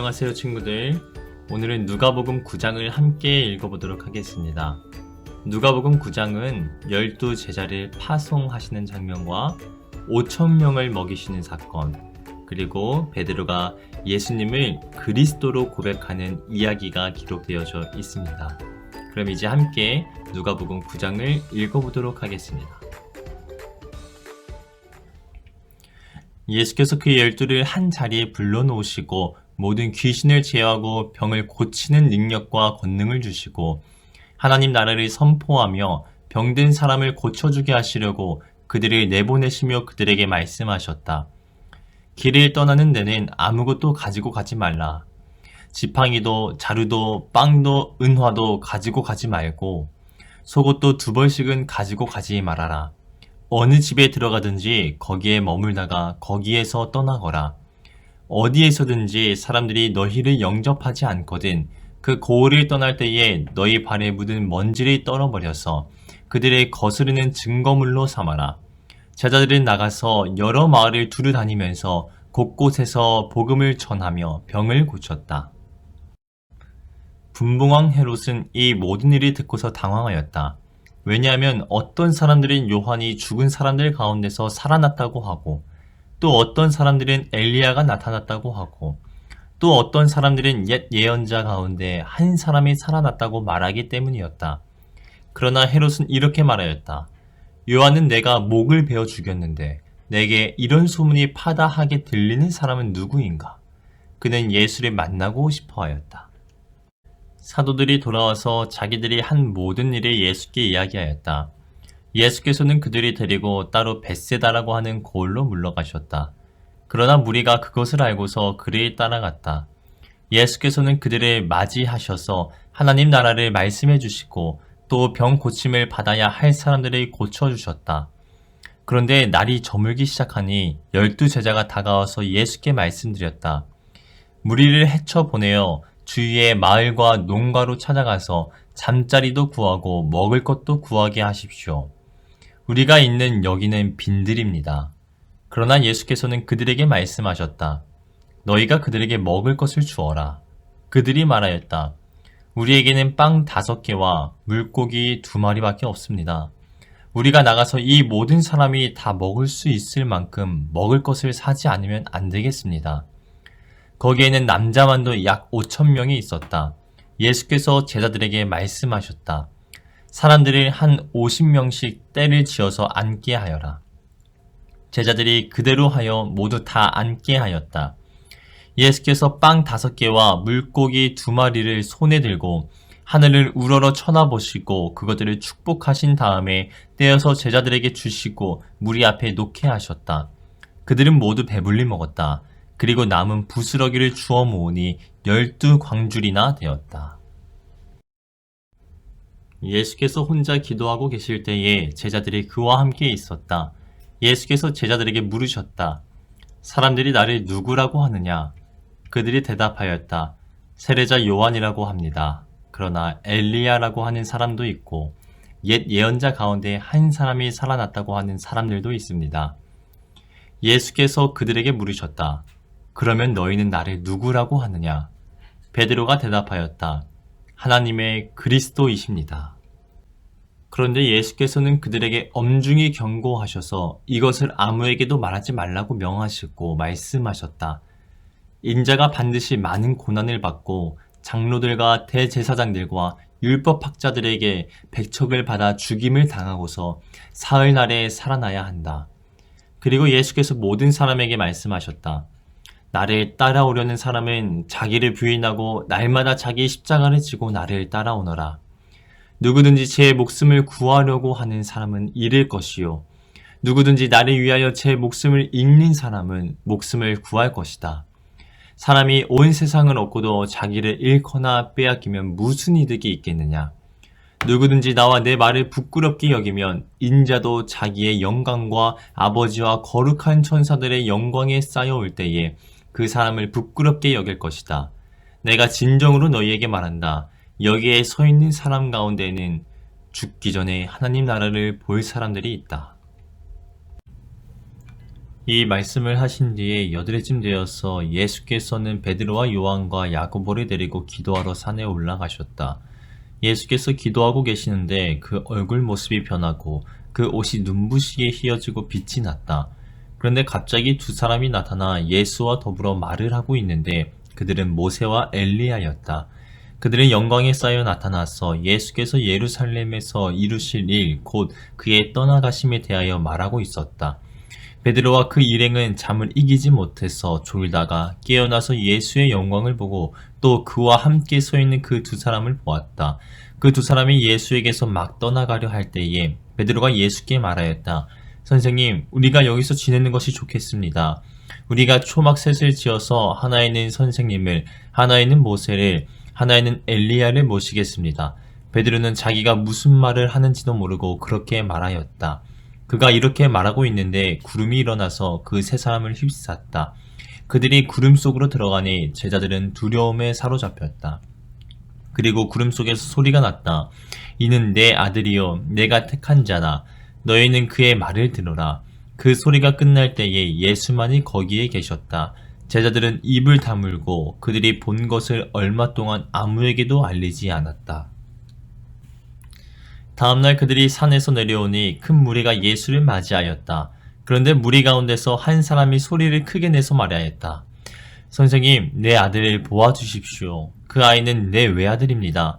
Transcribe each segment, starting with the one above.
안녕하세요 친구들. 오늘은 누가복음 9장을 함께 읽어보도록 하겠습니다. 누가복음 9장은 12제자를 파송하시는 장면과 5,000명을 먹이시는 사건, 그리고 베드로가 예수님을 그리스도로 고백하는 이야기가 기록되어져 있습니다. 그럼 이제 함께 누가복음 9장을 읽어보도록 하겠습니다. 예수께서 그 12를 한 자리에 불러놓으시고 모든 귀신을 제어하고 병을 고치는 능력과 권능을 주시고 하나님 나라를 선포하며 병든 사람을 고쳐주게 하시려고 그들을 내보내시며 그들에게 말씀하셨다. 길을 떠나는 데는 아무것도 가지고 가지 말라. 지팡이도 자루도 빵도 은화도 가지고 가지 말고 속옷도 2벌씩은 가지고 가지 말아라. 어느 집에 들어가든지 거기에 머물다가 거기에서 떠나거라. 어디에서든지 사람들이 너희를 영접하지 않거든 그 고을을 떠날 때에 너희 발에 묻은 먼지를 떨어버려서 그들의 거스르는 증거물로 삼아라. 제자들은 나가서 여러 마을을 두루 다니면서 곳곳에서 복음을 전하며 병을 고쳤다. 분봉왕 헤롯은 이 모든 일을 듣고서 당황하였다. 왜냐하면 어떤 사람들은 요한이 죽은 사람들 가운데서 살아났다고 하고 또 어떤 사람들은 엘리야가 나타났다고 하고 또 어떤 사람들은 옛 예언자 가운데 한 사람이 살아났다고 말하기 때문이었다. 그러나 헤롯은 이렇게 말하였다. 요한은 내가 목을 베어 죽였는데 내게 이런 소문이 파다하게 들리는 사람은 누구인가? 그는 예수를 만나고 싶어 하였다. 사도들이 돌아와서 자기들이 한 모든 일을 예수께 이야기하였다. 예수께서는 그들이 데리고 따로 벳세다라고 하는 고을로 물러가셨다. 그러나 무리가 그것을 알고서 그를 따라갔다. 예수께서는 그들을 맞이하셔서 하나님 나라를 말씀해 주시고 또 병 고침을 받아야 할 사람들을 고쳐주셨다. 그런데 날이 저물기 시작하니 12제자가 다가와서 예수께 말씀드렸다. 무리를 헤쳐보내어 주위의 마을과 농가로 찾아가서 잠자리도 구하고 먹을 것도 구하게 하십시오. 우리가 있는 여기는 빈들입니다. 그러나 예수께서는 그들에게 말씀하셨다. 너희가 그들에게 먹을 것을 주어라. 그들이 말하였다. 우리에게는 빵 5개와 물고기 2마리밖에 없습니다. 우리가 나가서 이 모든 사람이 다 먹을 수 있을 만큼 먹을 것을 사지 않으면 안 되겠습니다. 거기에는 남자만도 약 5,000명이 있었다. 예수께서 제자들에게 말씀하셨다. 사람들을 한 50명씩 떼를 지어서 앉게 하여라. 제자들이 그대로 하여 모두 다 앉게 하였다. 예수께서 빵 5개와 물고기 2마리를 손에 들고 하늘을 우러러 쳐다보시고 그것들을 축복하신 다음에 떼어서 제자들에게 주시고 무리 앞에 놓게 하셨다. 그들은 모두 배불리 먹었다. 그리고 남은 부스러기를 주워 모으니 12광줄이나 되었다. 예수께서 혼자 기도하고 계실 때에 제자들이 그와 함께 있었다. 예수께서 제자들에게 물으셨다. 사람들이 나를 누구라고 하느냐? 그들이 대답하였다. 세례자 요한이라고 합니다. 그러나 엘리야라고 하는 사람도 있고 옛 예언자 가운데 한 사람이 살아났다고 하는 사람들도 있습니다. 예수께서 그들에게 물으셨다. 그러면 너희는 나를 누구라고 하느냐? 베드로가 대답하였다. 하나님의 그리스도이십니다. 그런데 예수께서는 그들에게 엄중히 경고하셔서 이것을 아무에게도 말하지 말라고 명하시고 말씀하셨다. 인자가 반드시 많은 고난을 받고 장로들과 대제사장들과 율법학자들에게 백척을 받아 죽임을 당하고서 사흘날에 살아나야 한다. 그리고 예수께서 모든 사람에게 말씀하셨다. 나를 따라오려는 사람은 자기를 부인하고 날마다 자기 십자가를 지고 나를 따라오너라. 누구든지 제 목숨을 구하려고 하는 사람은 잃을 것이요. 누구든지 나를 위하여 제 목숨을 잃는 사람은 목숨을 구할 것이다. 사람이 온 세상을 얻고도 자기를 잃거나 빼앗기면 무슨 이득이 있겠느냐. 누구든지 나와 내 말을 부끄럽게 여기면 인자도 자기의 영광과 아버지와 거룩한 천사들의 영광에 쌓여올 때에 그 사람을 부끄럽게 여길 것이다. 내가 진정으로 너희에게 말한다. 여기에 서 있는 사람 가운데에는 죽기 전에 하나님 나라를 볼 사람들이 있다. 이 말씀을 하신 뒤에 여드레쯤 되어서 예수께서는 베드로와 요한과 야고보를 데리고 기도하러 산에 올라가셨다. 예수께서 기도하고 계시는데 그 얼굴 모습이 변하고 그 옷이 눈부시게 휘어지고 빛이 났다. 그런데 갑자기 두 사람이 나타나 예수와 더불어 말을 하고 있는데 그들은 모세와 엘리야였다. 그들은 영광에 쌓여 나타나서 예수께서 예루살렘에서 이루실 일, 곧 그의 떠나가심에 대하여 말하고 있었다. 베드로와 그 일행은 잠을 이기지 못해서 졸다가 깨어나서 예수의 영광을 보고 또 그와 함께 서 있는 그 두 사람을 보았다. 그 두 사람이 예수에게서 막 떠나가려 할 때에 베드로가 예수께 말하였다. 선생님, 우리가 여기서 지내는 것이 좋겠습니다. 우리가 초막셋을 지어서 하나에는 선생님을, 하나에는 모세를, 하나에는 엘리야를 모시겠습니다. 베드로는 자기가 무슨 말을 하는지도 모르고 그렇게 말하였다. 그가 이렇게 말하고 있는데 구름이 일어나서 그 세 사람을 휩쌌다. 그들이 구름 속으로 들어가니 제자들은 두려움에 사로잡혔다. 그리고 구름 속에서 소리가 났다. 이는 내 아들이요 내가 택한 자다. 너희는 그의 말을 들으라. 그 소리가 끝날 때에 예수만이 거기에 계셨다. 제자들은 입을 다물고 그들이 본 것을 얼마 동안 아무에게도 알리지 않았다. 다음날 그들이 산에서 내려오니 큰 무리가 예수를 맞이하였다. 그런데 무리 가운데서 한 사람이 소리를 크게 내서 말하였다. 선생님, 내 아들을 보아주십시오. 그 아이는 내 외아들입니다.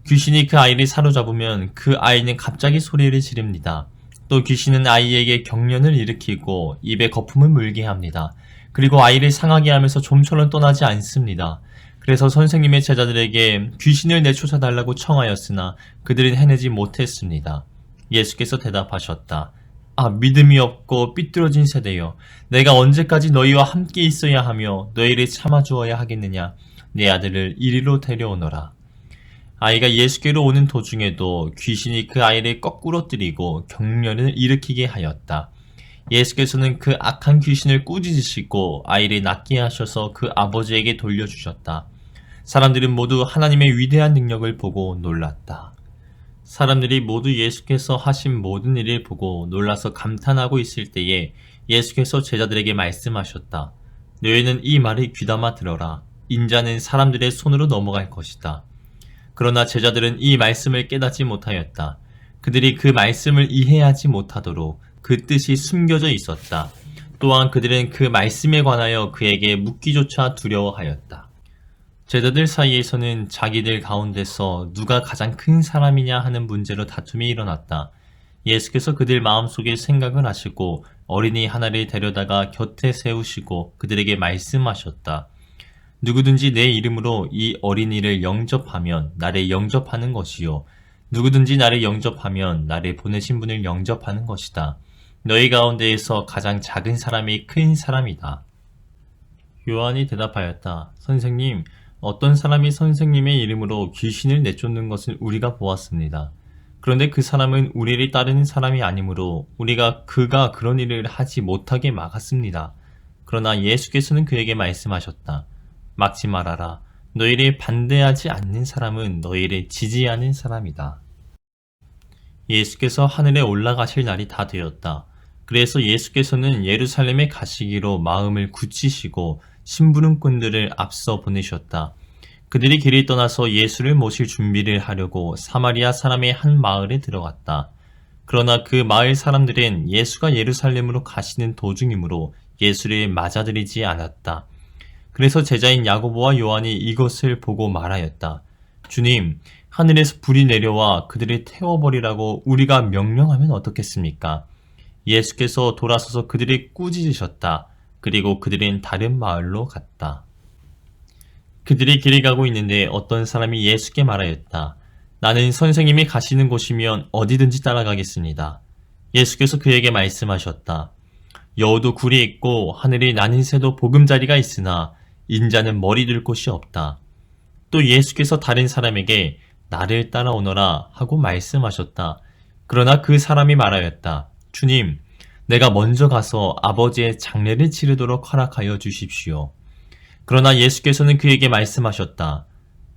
귀신이 그 아이를 사로잡으면 그 아이는 갑자기 소리를 지릅니다. 또 귀신은 아이에게 경련을 일으키고 입에 거품을 물게 합니다. 그리고 아이를 상하게 하면서 좀처럼 떠나지 않습니다. 그래서 선생님의 제자들에게 귀신을 내쫓아달라고 청하였으나 그들은 해내지 못했습니다. 예수께서 대답하셨다. 아, 믿음이 없고 삐뚤어진 세대여, 내가 언제까지 너희와 함께 있어야 하며 너희를 참아주어야 하겠느냐. 내 아들을 이리로 데려오너라. 아이가 예수께로 오는 도중에도 귀신이 그 아이를 거꾸로 때리고 경련을 일으키게 하였다. 예수께서는 그 악한 귀신을 꾸짖으시고 아이를 낫게 하셔서 그 아버지에게 돌려주셨다. 사람들은 모두 하나님의 위대한 능력을 보고 놀랐다. 사람들이 모두 예수께서 하신 모든 일을 보고 놀라서 감탄하고 있을 때에 예수께서 제자들에게 말씀하셨다. 너희는 이 말을 귀담아 들어라. 인자는 사람들의 손으로 넘어갈 것이다. 그러나 제자들은 이 말씀을 깨닫지 못하였다. 그들이 그 말씀을 이해하지 못하도록 그 뜻이 숨겨져 있었다. 또한 그들은 그 말씀에 관하여 그에게 묻기조차 두려워하였다. 제자들 사이에서는 자기들 가운데서 누가 가장 큰 사람이냐 하는 문제로 다툼이 일어났다. 예수께서 그들 마음속에 생각을 하시고 어린이 하나를 데려다가 곁에 세우시고 그들에게 말씀하셨다. 누구든지 내 이름으로 이 어린이를 영접하면 나를 영접하는 것이요. 누구든지 나를 영접하면 나를 보내신 분을 영접하는 것이다. 너희 가운데에서 가장 작은 사람이 큰 사람이다. 요한이 대답하였다. 선생님, 어떤 사람이 선생님의 이름으로 귀신을 내쫓는 것을 우리가 보았습니다. 그런데 그 사람은 우리를 따르는 사람이 아니므로 우리가 그가 그런 일을 하지 못하게 막았습니다. 그러나 예수께서는 그에게 말씀하셨다. 막지 말아라. 너희를 반대하지 않는 사람은 너희를 지지하는 사람이다. 예수께서 하늘에 올라가실 날이 다 되었다. 그래서 예수께서는 예루살렘에 가시기로 마음을 굳히시고 심부름꾼들을 앞서 보내셨다. 그들이 길을 떠나서 예수를 모실 준비를 하려고 사마리아 사람의 한 마을에 들어갔다. 그러나 그 마을 사람들은 예수가 예루살렘으로 가시는 도중이므로 예수를 맞아들이지 않았다. 그래서 제자인 야고보와 요한이 이것을 보고 말하였다. 주님, 하늘에서 불이 내려와 그들을 태워버리라고 우리가 명령하면 어떻겠습니까? 예수께서 돌아서서 그들을 꾸짖으셨다. 그리고 그들은 다른 마을로 갔다. 그들이 길을 가고 있는데 어떤 사람이 예수께 말하였다. 나는 선생님이 가시는 곳이면 어디든지 따라가겠습니다. 예수께서 그에게 말씀하셨다. 여우도 굴이 있고 하늘이 나는 새도 보금자리가 있으나 인자는 머리 둘 곳이 없다. 또 예수께서 다른 사람에게 나를 따라오너라 하고 말씀하셨다. 그러나 그 사람이 말하였다. 주님, 내가 먼저 가서 아버지의 장례를 치르도록 허락하여 주십시오. 그러나 예수께서는 그에게 말씀하셨다.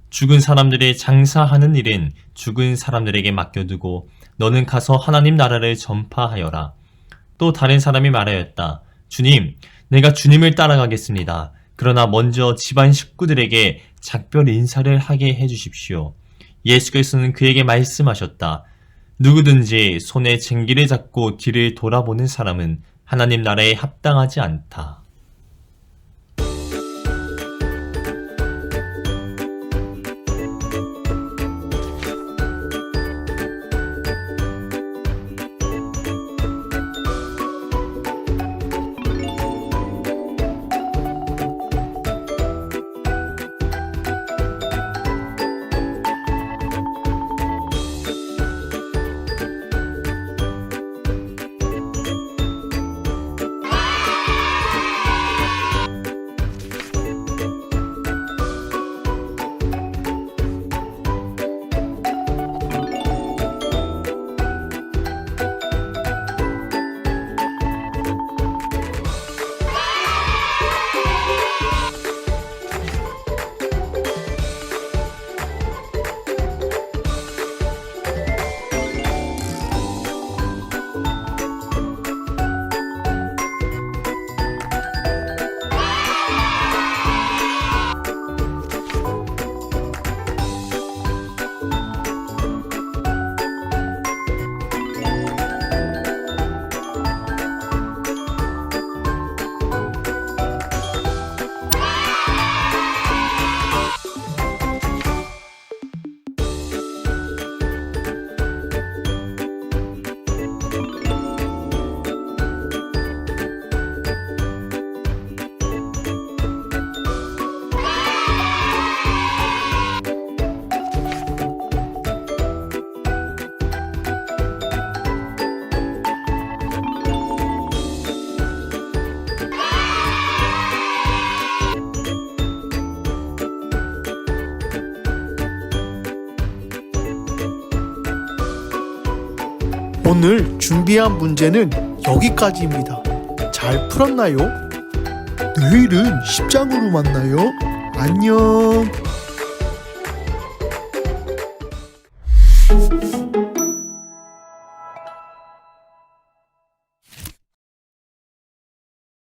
죽은 사람들의 장사하는 일은 죽은 사람들에게 맡겨두고 너는 가서 하나님 나라를 전파하여라. 또 다른 사람이 말하였다. 주님, 내가 주님을 따라가겠습니다. 그러나 먼저 집안 식구들에게 작별 인사를 하게 해주십시오. 예수께서는 그에게 말씀하셨다. 누구든지 손에 쟁기를 잡고 뒤를 돌아보는 사람은 하나님 나라에 합당하지 않다. 오늘 준비한 문제는 여기까지입니다. 잘 풀었나요? 내일은 10장으로 만나요. 안녕.